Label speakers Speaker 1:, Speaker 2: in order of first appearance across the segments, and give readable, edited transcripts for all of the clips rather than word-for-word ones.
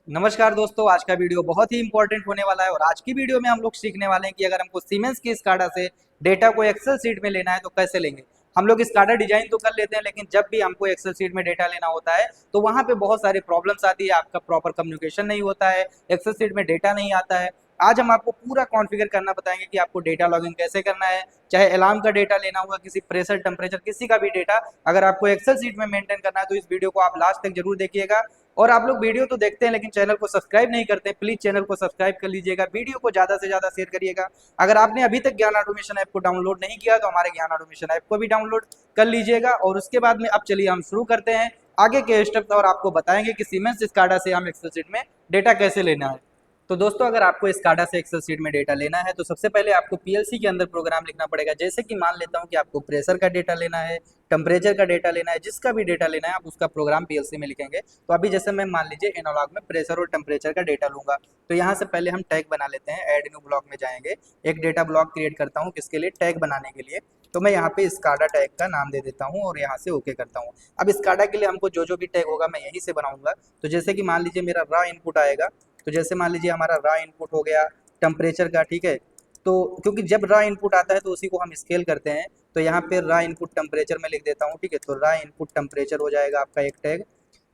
Speaker 1: नमस्कार दोस्तों, आज का वीडियो बहुत ही इंपॉर्टेंट होने वाला है और आज की वीडियो में हम लोग सीखने वाले हैं कि अगर हमको सीमेंस की स्काडा से डेटा को एक्सेल सीट में लेना है तो कैसे लेंगे। हम लोग स्काडा डिजाइन तो कर लेते हैं, लेकिन जब भी हमको एक्सेल सीट में डेटा लेना होता है तो वहां पे बहुत सारी प्रॉब्लम्स आती है। आपका प्रॉपर कम्युनिकेशन नहीं होता है, एक्सेल सीट में डेटा नहीं आता है। आज हम आपको पूरा कॉन्फ़िगर करना बताएंगे कि आपको डेटा लॉगिन कैसे करना है। चाहे अलार्म का डेटा लेना हुआ, किसी प्रेशर टेम्परेचर किसी का भी डेटा अगर आपको एक्सेल सीट में मेंटेन करना है तो इस वीडियो को आप लास्ट तक जरूर देखिएगा। और आप लोग वीडियो तो देखते हैं लेकिन चैनल को सब्सक्राइब नहीं करते, प्लीज चैनल को सब्सक्राइब कर लीजिएगा, वीडियो को ज्यादा से ज्यादा शेयर करिएगा। अगर आपने अभी तक ज्ञान ऑटोमेशन ऐप को डाउनलोड नहीं किया तो हमारे ज्ञान ऑटोमेशन ऐप को भी डाउनलोड कर लीजिएगा। और उसके बाद में अब चलिए हम शुरू करते हैं आगे के स्टेप्स और आपको बताएंगे कि सीमेंस स्काडा से हम एक्सेल शीट में डेटा कैसे लेना है। तो दोस्तों, अगर आपको स्काडा से एक्सेल शीट में डेटा लेना है तो सबसे पहले आपको पीएलसी के अंदर प्रोग्राम लिखना पड़ेगा। जैसे कि मान लेता हूं कि आपको प्रेशर का डेटा लेना है, टेम्परेचर का डेटा लेना है, जिसका भी डेटा लेना है आप उसका प्रोग्राम पीएलसी में लिखेंगे। तो अभी जैसे मैं मान लीजिए एनालॉग में प्रेशर और टेम्परेचर का डेटा लूंगा, तो यहाँ से पहले हम टैग बना लेते हैं। ऐड न्यू ब्लॉक में जाएंगे, एक डेटा ब्लॉक क्रिएट करता हूँ किसके लिए, टैग बनाने के लिए। तो मैं यहाँ पे स्काडा टैग का नाम दे देता हूँ और यहाँ से ओके करता हूँ। अब स्काडा के लिए हमको जो जो भी टैग होगा मैं यहीं से बनाऊंगा। तो जैसे कि मान लीजिए मेरा रॉ इनपुट आएगा, तो जैसे मान लीजिए हमारा रॉ इनपुट हो गया टेम्परेचर का, ठीक है। तो क्योंकि जब रॉ इनपुट आता है तो उसी को हम स्केल करते हैं, तो यहाँ पे रॉ इनपुट टेम्परेचर में लिख देता हूँ, ठीक है। तो रॉ इनपुट टेम्परेचर हो जाएगा आपका एक टैग।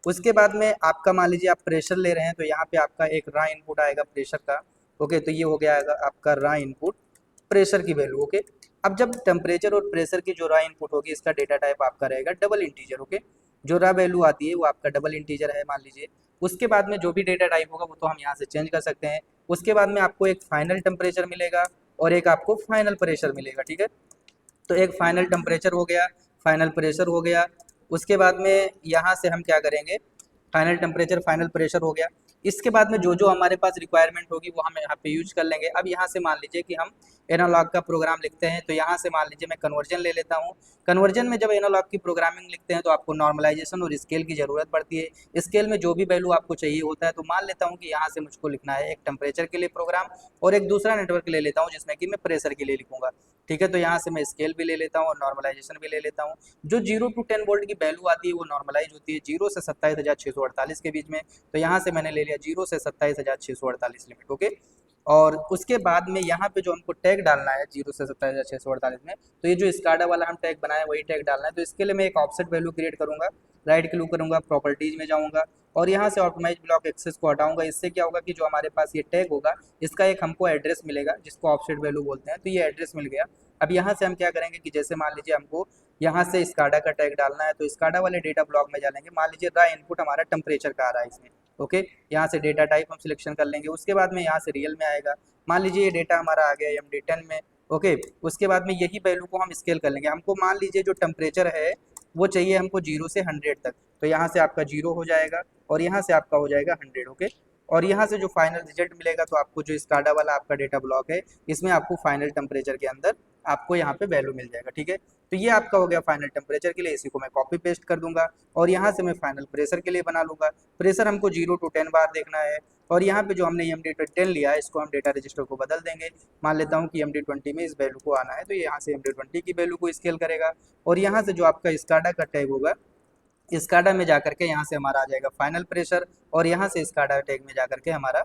Speaker 1: उसके बाद में आपका मान लीजिए आप प्रेशर ले रहे हैं तो यहाँ पे आपका एक रॉ इनपुट आएगा प्रेशर का। ओके, तो ये हो गया आपका रॉ इनपुट प्रेशर की वैल्यू। ओके, अब जब टेम्परेचर और प्रेशर की जो रॉ इनपुट होगी इसका डेटा टाइप आपका रहेगा डबल इंटीजर। ओके, जो रॉ वैल्यू आती है वो आपका डबल इंटीजर है मान लीजिए। उसके बाद में जो भी डेटा टाइप होगा वो तो हम यहाँ से चेंज कर सकते हैं। उसके बाद में आपको एक फाइनल टेम्परेचर मिलेगा और एक आपको फाइनल प्रेशर मिलेगा, ठीक है। तो एक फाइनल टेम्परेचर हो गया, फाइनल प्रेशर हो गया। उसके बाद में यहाँ से हम क्या करेंगे, फाइनल टेम्परेचर फाइनल प्रेशर हो गया। इसके बाद में जो जो हमारे पास रिक्वायरमेंट होगी वो हम यहाँ पे यूज कर लेंगे। अब यहाँ से मान लीजिए कि हम एनालॉग का प्रोग्राम लिखते हैं, तो यहाँ से मान लीजिए मैं कन्वर्जन ले लेता हूँ। कन्वर्जन में जब एनालॉग की प्रोग्रामिंग लिखते हैं तो आपको नॉर्मलाइजेशन और स्केल की जरूरत पड़ती है। स्केल में जो भी वैल्यू आपको चाहिए होता है, तो मान लेता हूँ कि यहाँ से मुझको लिखना है एक टेम्परेचर के लिए प्रोग्राम और एक दूसरा नेटवर्क ले लेता हूँ जिसमें कि मैं प्रेशर के लिए लिखूंगा, ठीक है। तो यहाँ से मैं स्केल भी ले लेता हूँ और नॉर्मलाइजेशन भी ले लेता हूँ। जो 0 to 10 वोल्ट की वैल्यू आती है वो नॉर्मलाइज होती है 0 से 27,648 के बीच में। तो यहाँ से मैंने ले लिया 0 से 27,648 लिमिट। ओके, और उसके बाद में यहाँ पे जो हमको टैग डालना है 0 से 27,648 में, तो ये जो स्काडा वाला हम टैग बनाए वही टैग डालना है। तो इसके लिए मैं एक ऑफसेट वैल्यू क्रिएट करूंगा, राइट क्लिक करूंगा, प्रॉपर्टीज में जाऊंगा और यहाँ से ऑप्टिमाइज ब्लॉक एक्सेस को हटाऊंगा। इससे क्या होगा कि जो हमारे पास ये टैग होगा इसका एक हमको एड्रेस मिलेगा जिसको ऑफसेट वैल्यू बोलते हैं। तो ये एड्रेस मिल गया। अब यहाँ से हम क्या करेंगे कि जैसे मान लीजिए हमको यहाँ से स्काडा का टैग डालना है, तो स्काडा वाले डेटा ब्लॉक में जाएंगे। मान लीजिए रॉ इनपुट हमारा टेम्परेचर का आ रहा है इसमें। ओके, यहाँ से डेटा टाइप हम सिलेक्शन कर लेंगे। उसके बाद में यहाँ से रियल में आएगा, मान लीजिए ये डेटा हमारा आ गया MD10 में। ओके, उसके बाद में यही वैल्यू को हम स्केल कर लेंगे। हमको मान लीजिए जो टेम्परेचर है वो चाहिए हमको 0 से 100 तक, तो यहाँ से आपका 0 हो जाएगा और यहाँ से आपका हो जाएगा 100। ओके, और यहाँ से जो फाइनल रिजल्ट मिलेगा तो आपको जो स्काडा वाला आपका डेटा ब्लॉक है इसमें आपको फाइनल टेम्परेचर के अंदर आपको यहाँ पे वैल्यू मिल जाएगा, ठीक है। तो ये आपका हो गया फाइनल टेम्परेचर के लिए। इसी को मैं कॉपी पेस्ट कर दूंगा और यहाँ से मैं फाइनल प्रेशर के लिए बना लूंगा। प्रेशर हमको 0 to 10 बार देखना है और यहाँ पे जो हमने MD10 लिया है इसको हम डेटा रजिस्टर को बदल देंगे। मान लेता हूँ कि MD20 में इस वैल्यू को आना है, तो यहाँ से MD20 की वैल्यू को स्केल करेगा और यहाँ से जो आपका स्काडा का टैग होगा स्काडा में जाकर के यहाँ से हमारा आ जाएगा फाइनल प्रेशर और यहाँ से स्काडा टैग में जाकर के हमारा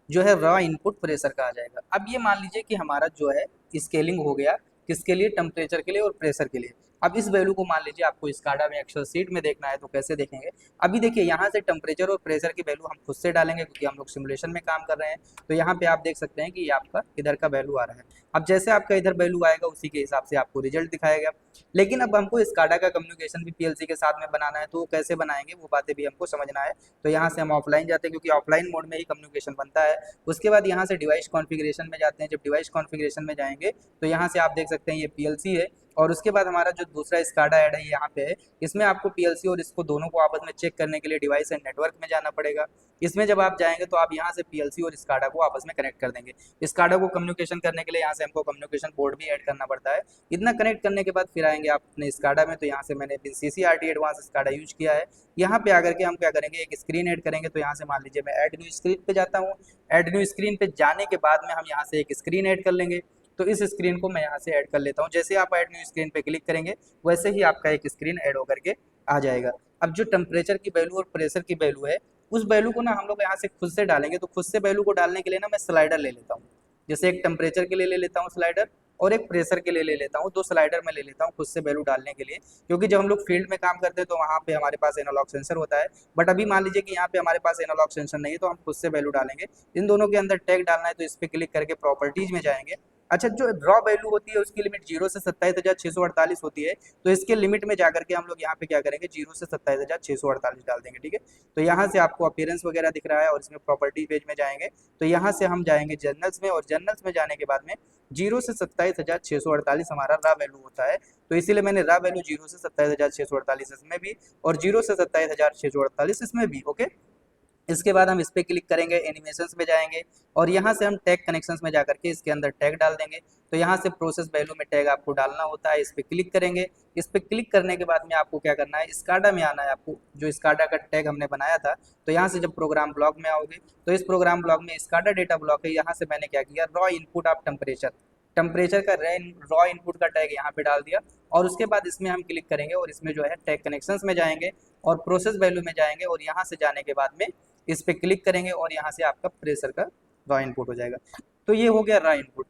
Speaker 1: जो है रॉ इनपुट प्रेशर का आ जाएगा। अब ये मान लीजिए कि हमारा जो है स्केलिंग हो गया किसके लिए, टेम्परेचर के लिए और प्रेशर के लिए। अब इस वैल्यू को मान लीजिए आपको स्काडा में एक्सेल सीट में देखना है, तो कैसे देखेंगे। अभी देखिए यहाँ से टेम्परेचर और प्रेशर की वैल्यू हम खुद से डालेंगे क्योंकि हम लोग सिमुलेशन में काम कर रहे हैं। तो यहाँ पे आप देख सकते हैं कि ये आपका इधर का वैल्यू आ रहा है। अब जैसे आपका इधर वैल्यू आएगा उसी के हिसाब से आपको रिजल्ट दिखाएगा। लेकिन अब हमको स्काडा का कम्युनिकेशन भी पीएलसी के साथ में बनाना है, तो वो कैसे बनाएंगे वो बातें भी हमको समझना है। तो यहाँ से हम ऑफलाइन जाते हैं क्योंकि ऑफलाइन मोड में ही कम्युनिकेशन बनता है। उसके बाद यहाँ से डिवाइस कॉन्फ़िगरेशन में जाते हैं। जब डिवाइस कॉन्फ़िगरेशन में जाएंगे तो यहाँ से आप देख सकते हैं ये पीएलसी है और उसके बाद हमारा जो दूसरा स्काडा ऐड है यहाँ पे है। इसमें आपको पीएलसी और इसको दोनों को आपस में चेक करने के लिए डिवाइस एंड नेटवर्क में जाना पड़ेगा। इसमें जब आप जाएंगे तो आप यहाँ से पीएलसी और स्काडा को आपस में कनेक्ट कर देंगे। स्काडा को कम्युनिकेशन करने के लिए यहाँ से हमको कम्युनिकेशन बोर्ड भी ऐड करना पड़ता है। इतना कनेक्ट करने के बाद फिर आएंगे आप अपने स्काडा में। तो यहाँ से मैंने CCRT एडवांस स्काडा यूज किया है। यहाँ पे आकर के हम क्या करेंगे, एक स्क्रीन ऐड करेंगे। तो यहाँ से मान लीजिए मैं ऐड न्यू स्क्रीन पे जाता हूँ। ऐड न्यू स्क्रीन पे जाने के बाद में हम यहाँ से एक स्क्रीन ऐड कर लेंगे। तो इस स्क्रीन को मैं यहाँ से ऐड कर लेता हूँ। जैसे आप ऐड न्यू स्क्रीन पे क्लिक करेंगे वैसे ही आपका एक स्क्रीन ऐड होकर के आ जाएगा। अब जो टेम्परेचर की वैल्यू और प्रेशर की वैल्यू है उस वैल्यू को ना हम लोग यहाँ से खुद से डालेंगे। तो खुद से वैल्यू को डालने के लिए ना मैं स्लाइडर ले लेता हूँ, जैसे एक टेम्परेचर के लिए ले लेता हूँ स्लाइडर और एक प्रेशर के लिए ले लेता हूँ। 2 स्लाइडर में ले लेता हूँ खुद से वैल्यू डालने के लिए, क्योंकि जब हम लोग फील्ड में काम करते हैं तो वहाँ पे हमारे पास एनालॉग सेंसर होता है। बट अभी मान लीजिए कि यहाँ पे हमारे पास एनालॉग सेंसर नहीं है, तो हम खुद से वैल्यू डालेंगे। इन दोनों के अंदर टैग डालना है, तो इस पर क्लिक करके प्रॉपर्टीज में जाएंगे। अच्छा, जो रॉ वैल्यू होती है उसकी लिमिट 0 से 27,648 होती है, तो इसके लिमिट में जाकर के हम लोग यहाँ पे क्या करेंगे, 0 से 27,648 डाल देंगे। ठीक है, तो यहाँ से आपको अपीयरेंस वगैरह दिख रहा है और इसमें प्रॉपर्टी पेज में जाएंगे। तो यहाँ से हम जाएंगे जर्नल्स में, और जर्नल्स में जाने के बाद में 0 से 27,648 हमारा रा वैल्यू होता है। तो इसीलिए मैंने रा वैल्यू 0 से 27,648 इसमें भी और 0 से 27,648 इसमें भी। ओके, इसके बाद हम इस पर क्लिक करेंगे, एनिमेशंस में जाएंगे और यहाँ से हम टैग कनेक्शंस में जाकर के इसके अंदर टैग डाल देंगे। तो यहाँ से प्रोसेस वैल्यू में टैग आपको डालना होता है, इस पर क्लिक करेंगे। इस पर क्लिक करने के बाद में आपको क्या करना है, स्काडा में आना है। आपको जो स्काडा का टैग हमने बनाया था, तो यहाँ से जब प्रोग्राम ब्लॉक में आओगे तो इस प्रोग्राम ब्लॉक में स्काडा डेटा ब्लॉक है। यहाँ से मैंने क्या किया, raw input of temperature, temperature का रॉ इनपुट का टैग यहाँ पे डाल दिया। और उसके बाद इसमें हम क्लिक करेंगे और इसमें जो है टैग कनेक्शंस में जाएंगे और प्रोसेस वैल्यू में जाएंगे और यहाँ से जाने के बाद में इस पे क्लिक करेंगे और यहाँ से आपका प्रेशर का रॉ इनपुट हो जाएगा। तो ये हो गया रॉ इनपुट।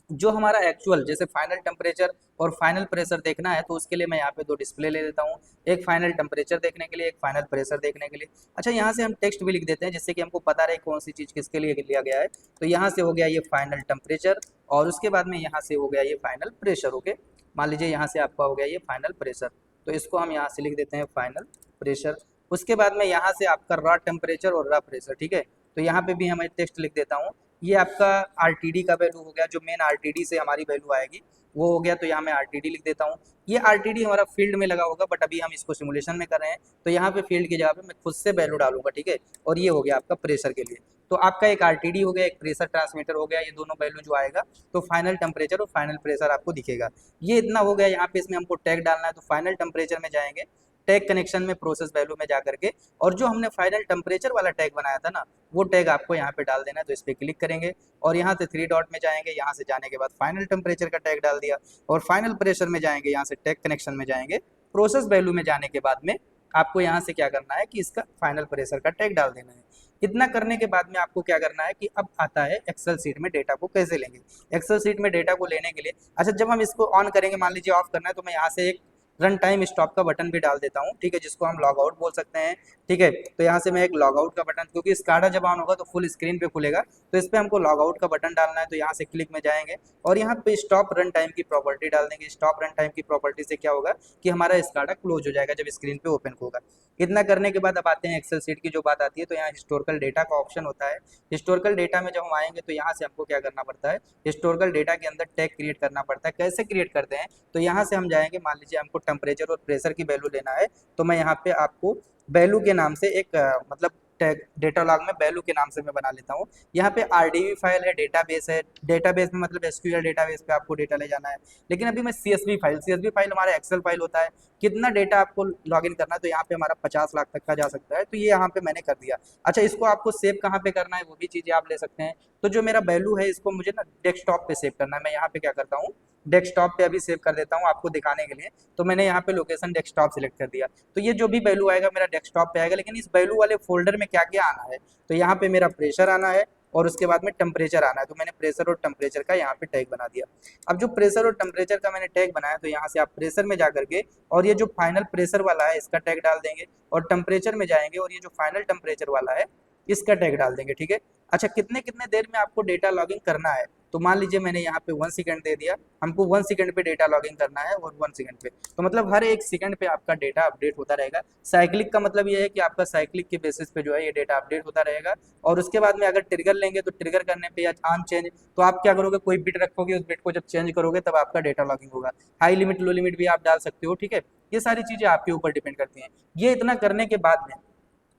Speaker 1: जो हमारा एक्चुअल जैसे फाइनल टेम्परेचर और फाइनल प्रेशर देखना है, तो उसके लिए मैं यहाँ पे 2 डिस्प्ले ले लेता हूँ, एक फाइनल टेम्परेचर देखने के लिए, एक फाइनल प्रेशर देखने के लिए। अच्छा, यहाँ से हम टेक्स्ट भी लिख देते हैं जिससे कि हमको पता रहे कौन सी चीज़ किसके लिए लिया गया है। तो यहाँ से हो गया ये फाइनल टेम्परेचर और उसके बाद में यहाँ से हो गया ये फाइनल प्रेशर। ओके, मान लीजिए यहाँ से आपका हो गया ये फाइनल प्रेशर, तो इसको हम यहाँ से लिख देते हैं फाइनल प्रेशर। उसके बाद में यहाँ से आपका रॉ टेम्परेचर और रॉ प्रेशर। ठीक है, तो यहाँ पे भी हमें टेक्स्ट लिख देता हूँ। ये आपका आरटीडी का वैल्यू हो गया, जो मेन आरटीडी से हमारी वैल्यू आएगी वो हो गया। तो यहाँ मैं आरटीडी लिख देता हूँ। ये आरटीडी हमारा फील्ड में लगा होगा, बट अभी हम इसको सिमुलेशन में कर रहे हैं, तो यहाँ पे फील्ड की जगह पे मैं खुद से वैल्यू डालूंगा। ठीक है, और ये हो गया आपका प्रेशर के लिए। तो आपका एक आरटीडी हो गया, एक प्रेशर ट्रांसमीटर हो गया, ये दोनों वैल्यू जो आएगा तो फाइनल टेम्परेचर और फाइनल प्रेशर आपको दिखेगा। ये इतना हो गया। यहाँ पे इसमें हमको टैग डालना है, तो फाइनल टेम्परेचर में जाएंगे, टैग कनेक्शन में प्रोसेस वैल्यू में जाकर के, और जो हमने फाइनल टेम्परेचर वाला टैग बनाया था ना, वो टैग आपको यहाँ पे डाल देना है। तो इस पर क्लिक करेंगे और यहाँ से 3 डॉट में जाएंगे, यहाँ से जाने के बाद फाइनल टेम्परेचर का टैग डाल दिया और फाइनल प्रेशर में जाएंगे, यहाँ से टैग कनेक्शन में जाएंगे, प्रोसेस वैल्यू में जाने के बाद में आपको यहाँ से क्या करना है कि इसका फाइनल प्रेशर का टैग डाल देना है। इतना करने के बाद में आपको क्या करना है कि अब आता है एक्सेल सीट में डेटा को कैसे लेंगे। एक्सेल सीट में डेटा को लेने के लिए, अच्छा, जब हम इसको ऑन करेंगे, मान लीजिए ऑफ करना है, तो मैं यहाँ से एक रन टाइम स्टॉप का बटन भी डाल देता हूँ। ठीक है, जिसको हम लॉग आउट बोल सकते हैं। ठीक है, तो यहाँ से मैं एक लॉग आउट का बटन, क्योंकि स्काडा जब ऑन होगा तो फुल स्क्रीन पे खुलेगा, तो इस पर हमको लॉग आउट का बटन डालना है। तो यहाँ से क्लिक में जाएंगे और यहाँ पे स्टॉप रन टाइम की प्रॉपर्टी डाल देंगे। स्टॉप रन टाइम की प्रॉपर्टी से क्या होगा कि हमारा स्काडा क्लोज हो जाएगा जब स्क्रीन पे ओपन होगा। इतना करने के बाद अब आते हैं एक्सेल सीट की जो बात आती है, तो यहाँ हिस्टोरिकल डेटा का ऑप्शन होता है। हिस्टोरिकल डेटा में जब हम आएंगे तो यहाँ से हमको क्या करना पड़ता है, हिस्टोरिकल डेटा के अंदर टैग क्रिएट करना पड़ता है। कैसे क्रिएट करते हैं, तो यहाँ से हम जाएंगे, मान लीजिए हमको टेम्परेचर और प्रेशर की वैल्यू लेना है, तो मैं यहाँ पे आपको वैल्यू के नाम से एक मतलब टैग डेटा लॉग में वैल्यू के नाम से मैं बना लेता हूँ। यहाँ पे आरडीबी फाइल है, डेटाबेस है, डेटाबेस में मतलब एसक्यूएल डेटाबेस पे आपको डेटा ले जाना है। लेकिन अभी मैं सीएसवी फाइल हमारा एक्सेल फाइल होता है। कितना डेटा आपको लॉगिन करना है, तो यहाँ पे हमारा 50 लाख तक का जा सकता है, तो ये यहाँ पे मैंने कर दिया। अच्छा, इसको आपको सेव कहाँ पे करना है वो भी चीज़ें आप ले सकते हैं। तो जो मेरा वैल्यू है इसको मुझे ना डेस्कटॉप पे सेव करना है। मैं यहाँ पे क्या करता हूँ, डेस्कटॉप पे अभी सेव कर देता हूँ आपको दिखाने के लिए। तो मैंने यहाँ पे लोकेशन डेस्कटॉप सिलेक्ट कर दिया, तो ये जो भी वैल्यू आएगा मेरा डेस्कटॉप पे आएगा। लेकिन इस वैल्यू वाले फोल्डर में क्या क्या आना है, तो यहाँ पे मेरा प्रेशर आना है और उसके बाद में टेम्परेचर आना है। तो मैंने प्रेशर और टेम्परेचर का यहाँ पे टैग बना दिया। अब जो प्रेशर और टेम्परेचर का मैंने टैग बनाया, तो यहाँ से आप प्रेशर में जाकर के और ये जो फाइनल प्रेशर वाला है इसका टैग डाल देंगे, और टेम्परेचर में जाएंगे और ये जो फाइनल टेम्परेचर वाला है इसका टैग डाल देंगे। ठीक है, अच्छा, कितने कितने देर में आपको डेटा लॉगिंग करना है, तो मान लीजिए मैंने यहाँ पे 1 सेकंड दे दिया, हमको 1 सेकंड पे डेटा लॉगिंग करना है और 1 सेकंड पे, तो मतलब हर 1 सेकंड पे आपका डेटा अपडेट होता रहेगा। साइक्लिक का मतलब ये है कि आपका साइक्लिक के बेसिस पे जो है ये डेटा अपडेट होता रहेगा। और उसके बाद में अगर ट्रिगर लेंगे, तो ट्रिगर करने पे या ऑन चेंज, तो आप क्या करोगे, कोई बिट रखोगे, उस बिट को जब चेंज करोगे तब आपका डेटा लॉगिंग होगा। हाई लिमिट लो लिमिट भी आप डाल सकते हो। ठीक है, ये सारी चीजें आपके ऊपर डिपेंड करती हैं। ये इतना करने के बाद में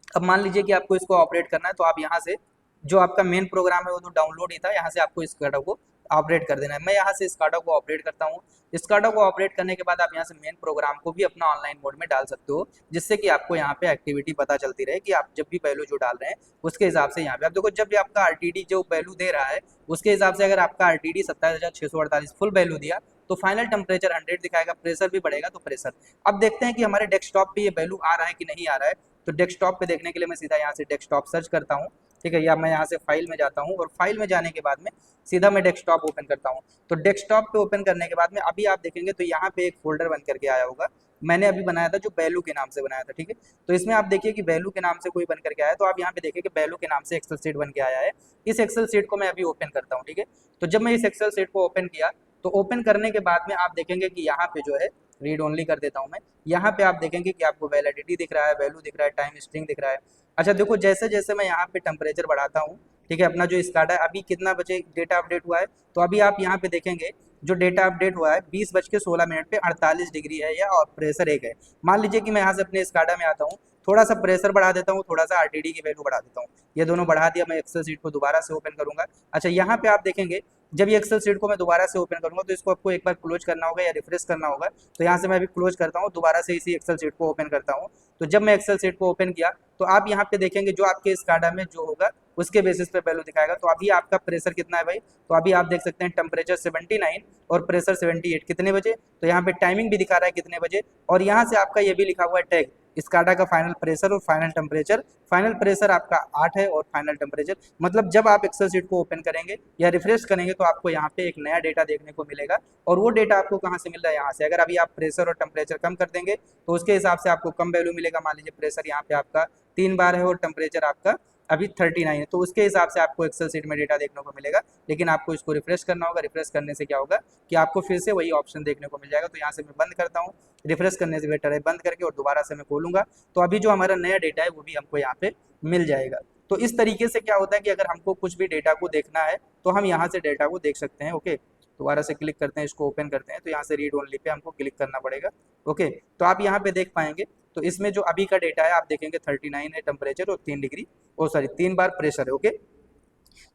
Speaker 1: अब मान लीजिए कि आपको इसको ऑपरेट करना है, तो आप यहाँ से जो आपका मेन प्रोग्राम है वो तो डाउनलोड ही था, यहाँ से आपको स्काडा को ऑपरेट कर देना है। मैं यहाँ से स्काडा को ऑपरेट करता हूँ। स्काडा को ऑपरेट करने के बाद आप यहाँ से मेन प्रोग्राम को भी अपना ऑनलाइन मोड में डाल सकते हो, जिससे कि आपको यहाँ पे एक्टिविटी पता चलती रहे कि आप जब भी वैल्यू जो डाल रहे हैं उसके हिसाब से यहाँ पे आप देखो, जब भी आपका आरटीडी जो वैल्यू दे रहा है उसके हिसाब से अगर आपका आरटीडी 27,648 फुल वैल्यू दिया, तो फाइनल टेम्परेचर 100 दिखाएगा, प्रेशर भी बढ़ेगा तो प्रेशर। अब देखते हैं कि हमारे डेस्कटॉप पे ये वैल्यू आ रहा है कि नहीं आ रहा है। तो डेस्कटॉप पे देखने के लिए मैं सीधा यहाँ से डेस्कटॉप सर्च करता हूँ, ठीक है, या मैं यहाँ से फाइल में जाता हूँ और फाइल में जाने के बाद में सीधा मैं डेस्कटॉप ओपन करता हूँ। तो डेस्कटॉप पे ओपन करने के बाद में अभी आप देखेंगे तो यहाँ पे एक फोल्डर बन करके आया होगा, मैंने अभी बनाया था जो वैल्यू के नाम से बनाया था, ठीक है। तो इसमें आप देखिए कि वैल्यू के नाम से कोई बन करके आया, तो आप यहाँ पे देखिए कि वैल्यू के नाम से एक्सेल शीट बन के आया है। इस एक्सेल शीट को मैं अभी ओपन करता हूँ, ठीक है। तो जब मैं इस एक्सेल शीट को ओपन किया तो ओपन करने के बाद में आप देखेंगे कि यहाँ पे जो है रीड ओनली कर देता हूँ मैं। यहाँ पे आप देखेंगे कि आपको वैलिडिटी दिख रहा है, वैल्यू दिख रहा है, टाइम स्ट्रिंग दिख रहा है। अच्छा देखो, जैसे जैसे मैं यहाँ पे टेम्परेचर बढ़ाता हूँ, ठीक है, अपना जो स्काडा है अभी कितना बजे डेटा अपडेट हुआ है, तो अभी आप यहाँ पे देखेंगे जो डेटा अपडेट हुआ है 20:16 पे 48 डिग्री है या और प्रेशर 1 है। मान लीजिए कि मैं यहाँ से अपने स्काडा में आता हूँ, थोड़ा सा प्रेशर बढ़ा देता हूँ, थोड़ा सा आरटीडी की वैल्यू बढ़ा देता हूँ, ये दोनों बढ़ा दिया। मैं एक्सेल शीट को दोबारा से ओपन करूंगा। अच्छा यहाँ पे आप देखेंगे जब ये एक्सेल शीट को मैं दोबारा से ओपन करूंगा तो इसको आपको एक बार क्लोज करना होगा या रिफ्रेश करना होगा। तो यहाँ से मैं अभी क्लोज करता हूँ, दोबारा से इसी एक्सेल शीट को ओपन करता हूँ। तो जब मैं एक्सेल शीट को ओपन किया तो आप यहाँ पे देखेंगे जो आपके स्काडा में जो होगा उसके बेसिस पे वैल्यू दिखाएगा। तो अभी आपका प्रेशर कितना है भाई, तो अभी आप देख सकते हैं टेम्परेचर 79 और प्रेशर 78, कितने बजे, तो यहाँ पे टाइमिंग भी दिखा रहा है कितने बजे, और यहाँ से आपका ये भी लिखा हुआ है टैग स्काडा का फाइनल प्रेशर और फाइनल टेम्परेचर। फाइनल प्रेशर आपका 8 है और फाइनल टेम्परेचर, मतलब जब आप एक्सेल शीट को ओपन करेंगे या रिफ्रेश करेंगे तो आपको यहाँ पे एक नया डेटा देखने को मिलेगा। और वो डेटा आपको कहाँ से मिल रहा है, यहाँ से। अगर अभी आप प्रेशर और टेम्परेचर कम कर देंगे तो उसके हिसाब से आपको कम वैल्यू मिलेगा। मान लीजिए प्रेशर यहाँ पे आपका 3 बार है और टेम्परेचर आपका अभी 39 है, तो उसके हिसाब से आपको एक्सेल शीट में डेटा देखने को मिलेगा। लेकिन आपको इसको रिफ्रेश करना होगा। रिफ्रेश करने से क्या होगा कि आपको फिर से वही ऑप्शन देखने को मिल जाएगा। तो यहाँ से मैं बंद करता हूँ, रिफ्रेश करने से बेटर है बंद करके, और दोबारा से मैं खोलूंगा तो अभी जो हमारा नया डेटा है वो भी हमको यहाँ पे मिल जाएगा। तो इस तरीके से क्या होता है कि अगर हमको कुछ भी डेटा को देखना है तो हम यहाँ से डेटा को देख सकते हैं। ओके, दोबारा से क्लिक करते हैं, इसको ओपन करते हैं, तो यहाँ से रीड ओनली पे हमको क्लिक करना पड़ेगा। ओके, तो आप यहाँ पे देख पाएंगे तो इसमें जो अभी का डेटा है आप देखेंगे 39 है टेम्परेचर और 3 डिग्री, ओ सॉरी 3 बार प्रेशर है। ओके,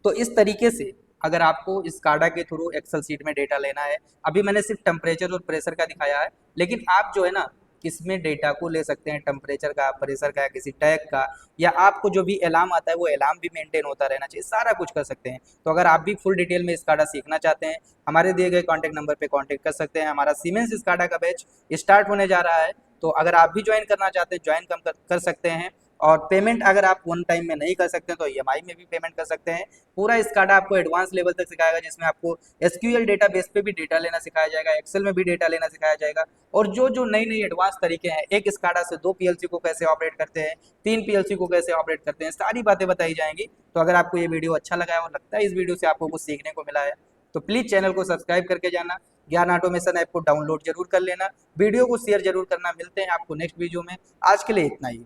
Speaker 1: तो इस तरीके से अगर आपको स्काडा के थ्रू एक्सेल शीट में डेटा लेना है, अभी मैंने सिर्फ टेम्परेचर और प्रेशर का दिखाया है, लेकिन आप जो है ना इसमें डेटा को ले सकते हैं टेम्परेचर का, प्रेशर का, किसी टैग का, या आपको जो भी अलार्म आता है वो अलार्म भी मेंटेन होता रहना चाहिए, सारा कुछ कर सकते हैं। तो अगर आप भी फुल डिटेल में स्काडा सीखना चाहते हैं, हमारे दिए गए कॉन्टैक्ट नंबर पे कॉन्टैक्ट कर सकते हैं। हमारा सीमेंस स्काडा का बैच स्टार्ट होने जा रहा है, तो अगर आप भी ज्वाइन करना चाहते हैं ज्वाइन कर सकते हैं। और पेमेंट अगर आप वन टाइम में नहीं कर सकते हैं तो ईएमआई में भी पेमेंट कर सकते हैं। पूरा स्काडा आपको एडवांस लेवल तक सिखाएगा, जिसमें आपको एसक्यूएल डेटाबेस पे भी डेटा लेना सिखाया जाएगा, एक्सेल में भी डेटा लेना सिखाया जाएगा, और जो जो नई नई एडवांस तरीके हैं, एक स्काडा से 2 पीएलसी को कैसे ऑपरेट करते हैं, 3 पीएलसी को कैसे ऑपरेट करते हैं, सारी बातें बताई जाएंगी। तो अगर आपको ये वीडियो अच्छा लगा है और लगता है इस वीडियो से आपको कुछ सीखने को मिला है तो प्लीज चैनल को सब्सक्राइब करके जाना, ज्ञान ऑटोमेशन ऐप को डाउनलोड जरूर कर लेना, वीडियो को शेयर जरूर करना। मिलते हैं आपको नेक्स्ट वीडियो में, आज के लिए इतना ही।